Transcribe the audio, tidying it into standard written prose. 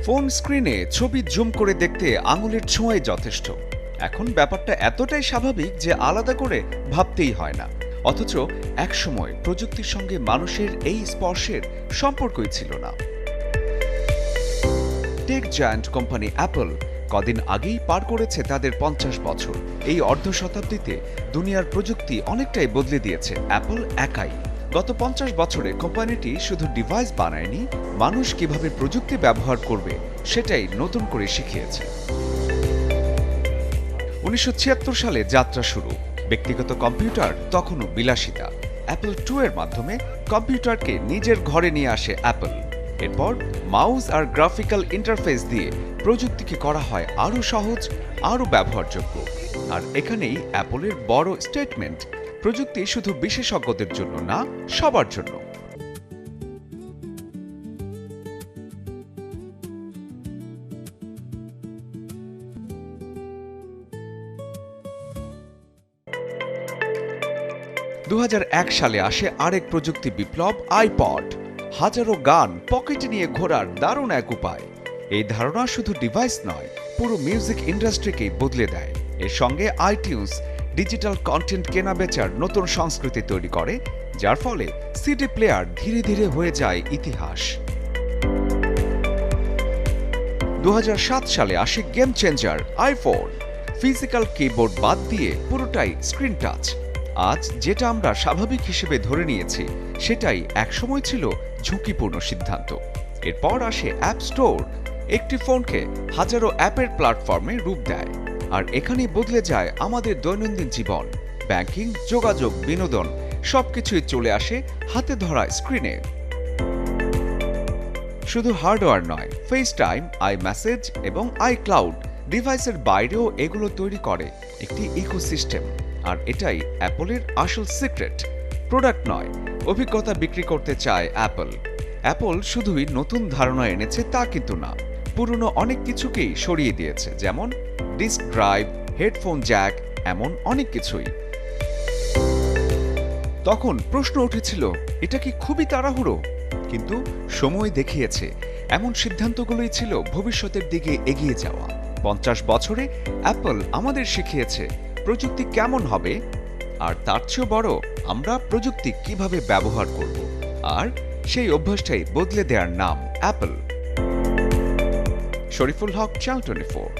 Phone স্ক্রিনে ছবি zoom করে দেখতে আঙুলের ছোঁয়াই যথেষ্ট। এখন ব্যাপারটা এতটাই স্বাভাবিক যে আলাদা করে ভাবতেই হয় না। অথচ একসময় প্রযুক্তির সঙ্গে মানুষের এই স্পর্শের সম্পর্কই ছিল না। টেক জায়ান্ট কোম্পানি অ্যাপল কদিন আগেই পার করেছে তাদের ৫০ বছর। এই অর্ধ শতাব্দীতে দুনিয়ার প্রযুক্তি অনেকটাই বদলে দিয়েছে অ্যাপল একাই। গত ৫০ বছরে কোম্পানিটি শুধু ডিভাইস বানায়নি, মানুষ কিভাবে প্রযুক্তি ব্যবহার করবে সেটাই নতুন করে শিখিয়েছে। ১৯৭৬ সালে যাত্রা শুরু। ব্যক্তিগত কম্পিউটার তখনও বিলাসিতা। অ্যাপল টু এর মাধ্যমে কম্পিউটারকে নিজের ঘরে নিয়ে আসে অ্যাপল। এরপর মাউস আর গ্রাফিক্যাল ইন্টারফেস দিয়ে প্রযুক্তিকে করা হয় আরও সহজ, আরও ব্যবহারযোগ্য। আর এখানেই অ্যাপলের বড় স্টেটমেন্ট, প্রযুক্তি শুধু বিশেষজ্ঞদের জন্য না, সবার জন্য। দু সালে আসে আরেক প্রযুক্তি বিপ্লব, আইপড। হাজারো গান পকেটে নিয়ে ঘোরার দারুণ এক উপায়। এই ধারণা শুধু ডিভাইস নয়, পুরো মিউজিক ইন্ডাস্ট্রিকেই বদলে দেয়। এর সঙ্গে আইটিউনস ডিজিটাল কন্টেন্ট কেনা বেচার নতুন সংস্কৃতি তৈরি করে, যার ফলে সিডি প্লেয়ার ধীরে ধীরে হয়ে যায় ইতিহাস। ২০০৭ সালে আসে game changer, iPhone. Physical keyboard বাদ দিয়ে পুরোটাই স্ক্রিন টাচ। আজ যেটা আমরা স্বাভাবিক হিসেবে ধরে নিয়েছি, সেটাই একসময় ছিল ঝুঁকিপূর্ণ সিদ্ধান্ত। এরপর আসে অ্যাপ স্টোর, একটি ফোনকে হাজারো অ্যাপের প্ল্যাটফর্মে রূপ দেয়। আর এখানেই বদলে যায় আমাদের দৈনন্দিন জীবন। ব্যাংকিং, যোগাযোগ, বিনোদন সবকিছুই চলে আসে হাতে ধরা স্ক্রিনে। শুধু হার্ডওয়্যার নয়, ফেস টাইম, আই মেসেজ এবং আই ক্লাউড ডিভাইসের বাইরেও এগুলো তৈরি করে একটি ইকোসিস্টেম। আর এটাই অ্যাপলের আসল সিক্রেট। প্রোডাক্ট নয়, অভিজ্ঞতা বিক্রি করতে চায় অ্যাপল। অ্যাপল শুধুই নতুন ধারণা এনেছে তা কিন্তু না, পুরনো অনেক কিছুকেই সরিয়ে দিয়েছে, যেমন ডিস্ক ড্রাইভ, হেডফোন জ্যাক, এমন অনেক কিছুই। তখন প্রশ্ন উঠেছিল, এটা কি খুবই তাড়াহুড়ো? কিন্তু সময় দেখিয়েছে এমন সিদ্ধান্তগুলোই ছিল ভবিষ্যতের দিকে এগিয়ে যাওয়া। ৫০ বছরে অ্যাপল আমাদের শিখিয়েছে প্রযুক্তি কেমন হবে, আর তার চেয়েও বড়, আমরা প্রযুক্তি কিভাবে ব্যবহার করব। আর সেই অভ্যাসটাই বদলে দেওয়ার নাম অ্যাপল। শরীফুল হক, চ্যানেল 24।